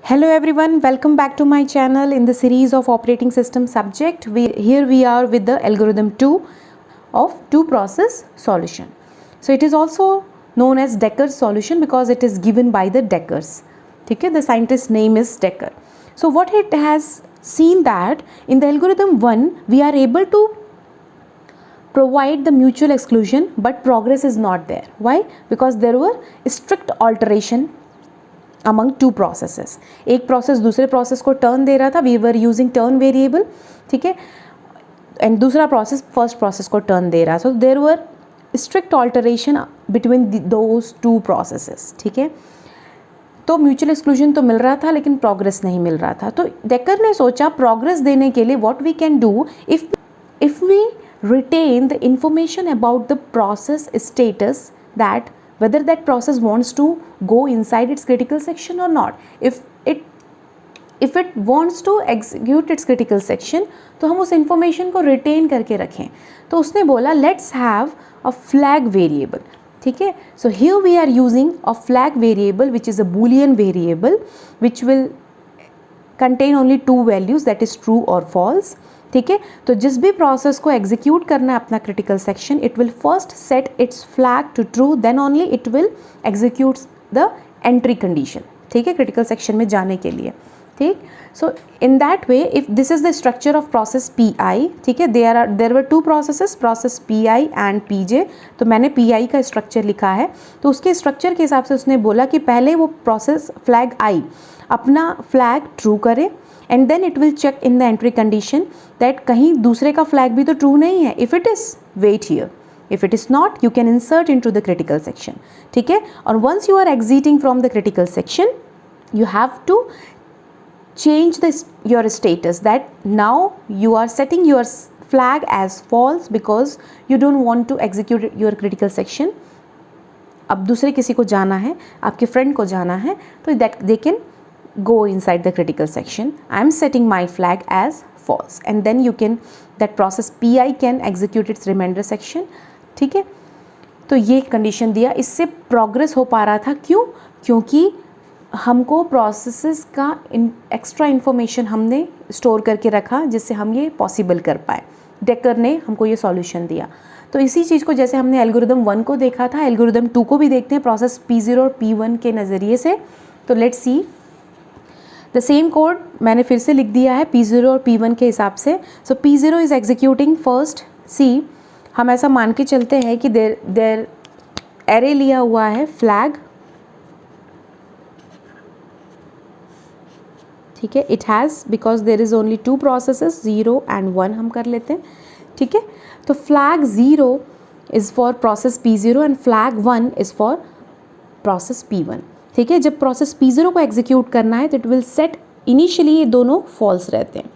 Hello everyone, welcome back to my channel in the series of operating system subject. Here we are with the algorithm 2 of two-process solution. So it is also known as Dekker's solution because it is given by the Dekkers. Okay, the scientist's name is Dekker. So what it has seen that in the algorithm 1 we are able to provide the mutual exclusion but progress is not there. Why? Because there were strict alteration among two processes. एक process दूसरे process को turn दे रहा था, we were using turn variable, ठीक है, and दूसरा process first process को टर्न दे रहा, so there were strict alteration between those two processes. ठीक है, तो म्यूचुअल एक्सक्लूजन तो मिल रहा था लेकिन प्रोग्रेस नहीं मिल रहा था. तो डेकर ने सोचा प्रोग्रेस देने के लिए what we can do if we retain the information about the process status, that whether that process wants to go inside its critical section or not. If it wants to execute its critical section तो हम उस information को retain करके रखें. तो उसने बोला let's have a flag variable. ठीक है, so here we are using a flag variable which is a boolean variable which will contain only two values, that is true or false. ठीक है, तो जिस भी प्रोसेस को एग्जीक्यूट करना है अपना critical section, it will first set its flag to true, then only it will execute the entry condition. ठीक है, क्रिटिकल सेक्शन में जाने के लिए. ठीक, so in that way if this is the structure of process P I. ठीक है, there were two processes, process P I and P J. तो मैंने पी आई का स्ट्रक्चर लिखा है, तो उसके स्ट्रक्चर के हिसाब से उसने बोला कि पहले वो प्रोसेस फ्लैग आई अपना फ्लैग ट्रू करे and then it will check in the entry condition that कहीं दूसरे का flag भी तो true नहीं है. If it is, wait here. If it is not, you can insert into the critical section. ठीक है, और once you are exiting from the critical section, you have to change your status, that now you are setting your flag as false because you don't want to execute your critical section. अब दूसरे किसी को जाना है, आपके friend को जाना है, तो that they can go inside the critical section. I am setting my flag as false and then you can, that process PI can execute its remainder section. ठीक है, तो ये कंडीशन दिया, इससे प्रोग्रेस हो पा रहा था. क्यों? क्योंकि हमको प्रोसेसेस का एक्स्ट्रा इन्फॉर्मेशन हमने स्टोर करके रखा जिससे हम ये पॉसिबल कर पाए. डेकर ने हमको ये सॉल्यूशन दिया. तो इसी चीज़ को जैसे हमने एल्गोरिदम 1 को देखा था, एल्गोरिदम 2 को भी देखते हैं प्रोसेस P0 और P1 के नज़रिए से. तो let's see the same code मैंने फिर से लिख दिया है P0 और P1 के हिसाब से. सो P0 इज़ एग्जीक्यूटिंग फर्स्ट सी. हम ऐसा मान के चलते हैं कि देर एरे लिया हुआ है फ्लैग. ठीक है, it has because there is only two processes 0 and 1 हम कर लेते हैं. ठीक है, तो flag 0 is for process P0 and flag 1 is for process P1. ठीक है, जब प्रोसेस P0 को एग्जीक्यूट करना है तो इट विल सेट, इनिशियली ये दोनों फॉल्स रहते हैं.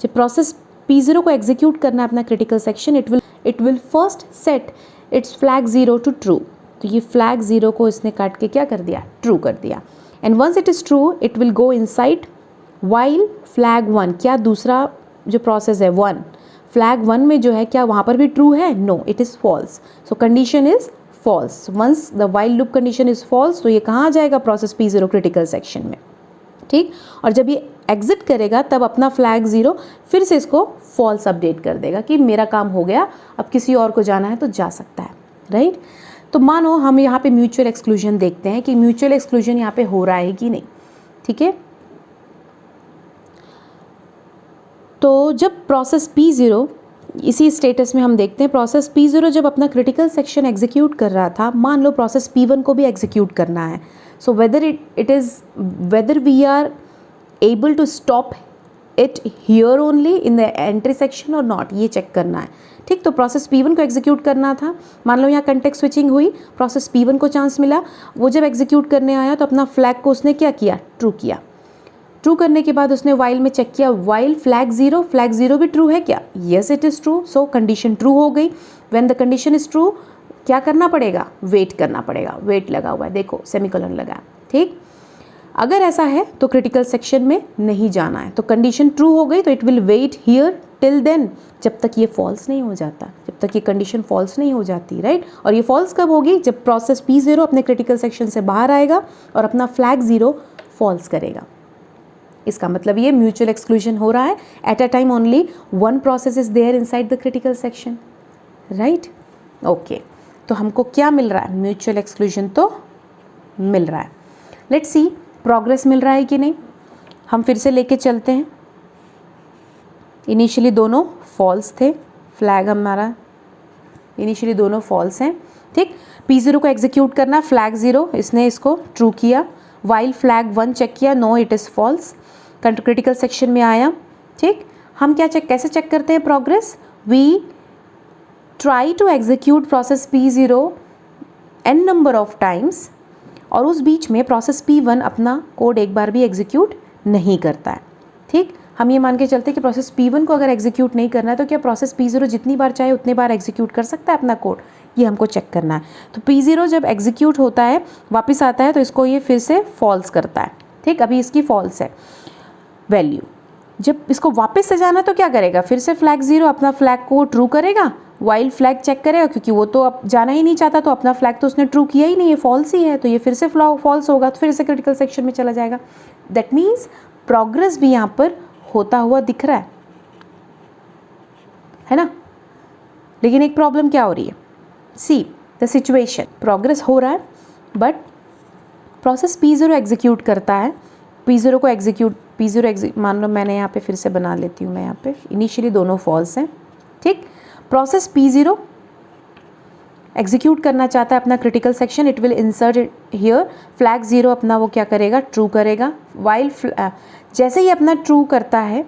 जब प्रोसेस P0 को एग्जीक्यूट करना है अपना critical section, it will first set its flag 0 to true. तो ये फ्लैग 0 को इसने काट के क्या कर दिया, ट्रू कर दिया. And once it is true it will go inside while flag 1. क्या दूसरा जो प्रोसेस है 1, फ्लैग 1 में जो है क्या वहाँ पर भी ट्रू है? No, it is false. So condition is false. Once the while loop condition is false तो ये कहाँ आ जाएगा, प्रोसेस P0 क्रिटिकल सेक्शन में. ठीक, और जब ये एग्जिट करेगा तब अपना फ्लैग 0 फिर से इसको फॉल्स अपडेट कर देगा कि मेरा काम हो गया, अब किसी और को जाना है तो जा सकता है. राइट, तो मानो हम यहाँ पे म्यूचुअल एक्सक्लूजन देखते हैं कि म्यूचुअल एक्सक्लूजन यहाँ पे हो रहा है कि नहीं. ठीक है, तो जब प्रोसेस P0, इसी स्टेटस में हम देखते हैं प्रोसेस P0 जब अपना क्रिटिकल सेक्शन एग्जीक्यूट कर रहा था, मान लो प्रोसेस P1 को भी एग्जीक्यूट करना है. So whether we are able to stop it here only in the entry section और नॉट, ये चेक करना है. ठीक, तो प्रोसेस P1 को एग्जीक्यूट करना था, मान लो यहाँ कंटेक्स्ट स्विचिंग हुई, प्रोसेस P1 को चांस मिला, वो जब एग्जीक्यूट करने आया तो अपना फ्लैग को उसने क्या किया, ट्रू किया. ट्रू करने के बाद उसने वाइल में चेक किया, वाइल फ्लैग 0 भी ट्रू है क्या? Yes it is true. So condition true हो गई. When the condition is true क्या करना पड़ेगा, वेट करना पड़ेगा. वेट लगा हुआ है, देखो सेमीकोलन लगा है. ठीक, अगर ऐसा है तो क्रिटिकल सेक्शन में नहीं जाना है. तो कंडीशन ट्रू हो गई तो it will wait here till then, जब तक ये फॉल्स नहीं हो जाता, जब तक ये कंडीशन फॉल्स नहीं हो जाती. राइट, और ये फॉल्स कब होगी, जब प्रोसेस P0 अपने क्रिटिकल सेक्शन से बाहर आएगा और अपना फ्लैग 0 फॉल्स करेगा. इसका मतलब ये म्यूचुअल एक्सक्लूजन हो रहा है at a time only one process is there inside the critical section, right. Okay, तो हमको क्या मिल रहा है, म्यूचुअल एक्सक्लूजन तो मिल रहा है। लेट्स सी प्रोग्रेस मिल रहा है कि नहीं। हम फिर से लेके चलते हैं। इनिशियली दोनों फॉल्स थे, फ्लैग हमारा इनिशियली दोनों फॉल्स हैं, ठीक। P0 को एग्जीक्यूट करना, फ्लैग 0 इसने इसको ट्रू किया, वाइल फ्लैग 1 चेक किया, no it is false, critical section में आया, ठीक। हम क्या चेक कैसे चेक करते हैं progress, we try to execute process P0 n number of times, और उस बीच में प्रोसेस P1 अपना कोड एक बार भी एग्जीक्यूट नहीं करता है, ठीक। हम ये मान के चलते हैं कि प्रोसेस P1 को अगर एग्जीक्यूट नहीं करना है तो क्या प्रोसेस P0 जितनी बार चाहे उतने बार एग्जीक्यूट कर सकता है अपना कोड, ये हमको चेक करना है। तो P0 जब एग्जीक्यूट होता है वापस आता है तो इसको ये फिर से फॉल्स करता है, ठीक। अभी इसकी फॉल्स है वैल्यू, जब इसको वापस से जाना तो क्या करेगा, फिर से फ्लैग 0 अपना फ्लैग को ट्रू करेगा, वाइल फ्लैग चेक करेगा, क्योंकि वो तो अब जाना ही नहीं चाहता, तो अपना फ्लैग तो उसने ट्रू किया ही नहीं, ये फॉल्स ही है, तो ये फिर से फॉल्स होगा, तो फिर से क्रिटिकल सेक्शन में चला जाएगा। दैट मीन्स प्रोग्रेस भी यहाँ पर होता हुआ दिख रहा है ना। लेकिन एक प्रॉब्लम क्या हो रही है, सी द सिचुएशन, प्रोग्रेस हो रहा है बट प्रोसेस P0 एग्जीक्यूट करता है, P0 को एग्जीक्यूट मान लो मैंने यहाँ पे फिर से बना लेती हूँ मैं, यहाँ पे इनिशियली दोनों फॉल्स हैं, ठीक। प्रोसेस P0 एग्जीक्यूट करना चाहता है अपना critical section, it will insert here, flag 0 अपना वो क्या करेगा, ट्रू करेगा, वाइल जैसे ही अपना ट्रू करता है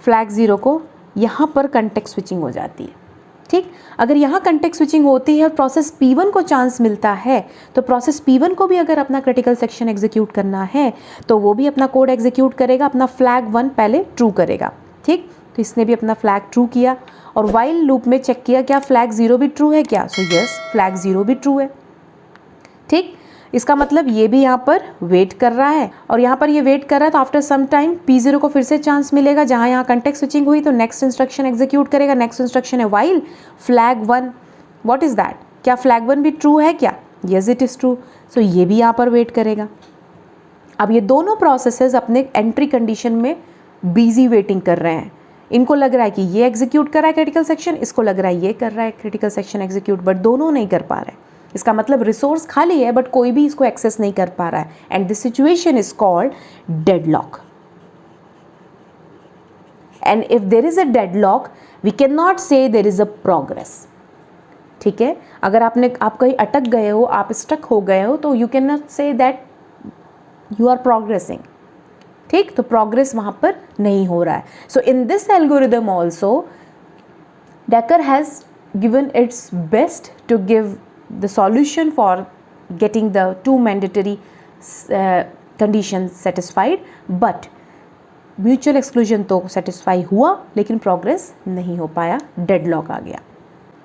फ्लैग 0 को, यहाँ पर कंटेक्स्ट स्विचिंग हो जाती है, ठीक। अगर यहाँ कंटेक्स्ट स्विचिंग होती है और प्रोसेस P1 को चांस मिलता है, तो प्रोसेस P1 को भी अगर अपना क्रिटिकल सेक्शन एग्जीक्यूट करना है तो वो भी अपना कोड एग्जीक्यूट करेगा, अपना फ्लैग 1 पहले ट्रू करेगा, ठीक। तो इसने भी अपना फ्लैग ट्रू किया और वाइल लूप में चेक किया क्या फ्लैग 0 भी ट्रू है क्या, सो यस फ्लैग 0 भी ट्रू है, ठीक। इसका मतलब ये भी यहाँ पर वेट कर रहा है और यहाँ पर ये वेट कर रहा है, तो आफ्टर सम टाइम P0 को फिर से चांस मिलेगा, जहाँ यहाँ कंटेक्स्ट स्विचिंग हुई तो नेक्स्ट इंस्ट्रक्शन एग्जीक्यूट करेगा। नेक्स्ट इंस्ट्रक्शन है while flag 1, what is that, क्या फ्लैग 1 भी ट्रू है क्या, यस इट इज़ ट्रू, सो ये भी यहाँ पर वेट करेगा। अब ये दोनों प्रोसेसेस अपने एंट्री कंडीशन में बिजी वेटिंग कर रहे हैं, इनको लग रहा है कि ये एग्जीक्यूट कर रहा है क्रिटिकल सेक्शन, इसको लग रहा है ये कर रहा है क्रिटिकल सेक्शन एग्जीक्यूट, बट दोनों नहीं कर पा रहे हैं। इसका मतलब रिसोर्स खाली है बट कोई भी इसको एक्सेस नहीं कर पा रहा है, and this situation is called deadlock. And if there is a deadlock we can not say there is a progress, ठीक है। अगर आप कहीं अटक गए हो, आप स्टक हो गए हो, तो you can not say that you are progressing, ठीक। तो प्रोग्रेस वहाँ पर नहीं हो रहा है। So in this algorithm also Dekker has given its best to give the solution for getting the two mandatory conditions satisfied, but mutual exclusion तो satisfy हुआ लेकिन progress नहीं हो पाया, deadlock आ गया।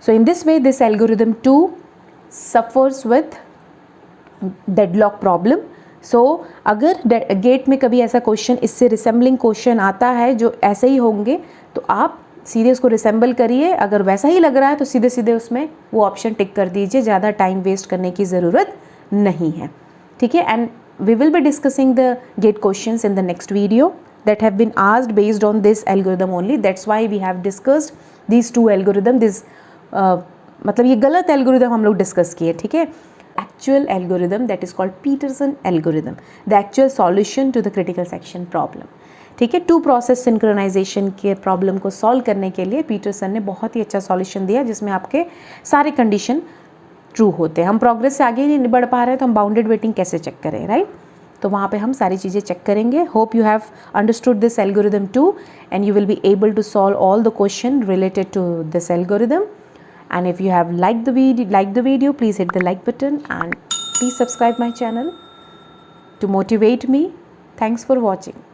So in this way this algorithm 2 suffers with deadlock problem. So अगर gate में कभी ऐसा क्वेश्चन इससे रिसेंबलिंग क्वेश्चन आता है जो ऐसे ही होंगे, तो आप सीधे उसको रिसेंबल करिए, अगर वैसा ही लग रहा है तो सीधे सीधे उसमें वो ऑप्शन टिक कर दीजिए, ज़्यादा टाइम वेस्ट करने की ज़रूरत नहीं है, ठीक है। And we will be discussing the gate questions in the next video that have been asked based on this algorithm only. That's why we have discussed these two algorithm. This मतलब ये गलत एल्गोरिदम हम लोग discuss किए, ठीक है। Actual algorithm that is called Peterson algorithm, the actual solution to the critical section problem, ठीक है। टू प्रोसेस सिंक्रोनाइजेशन के प्रॉब्लम को सॉल्व करने के लिए पीटरसन ने बहुत ही अच्छा सॉल्यूशन दिया, जिसमें आपके सारे कंडीशन ट्रू होते हैं। हम प्रोग्रेस से आगे ही नहीं बढ़ पा रहे हैं तो हम बाउंडेड वेटिंग कैसे चेक करें, राइट। तो वहाँ पे हम सारी चीज़ें चेक करेंगे। Hope you have understood this algorithm too and you will be able to solve all the question related to this algorithm. And if you have liked the video, please hit the like button and please subscribe my channel to motivate me. Thanks for watching.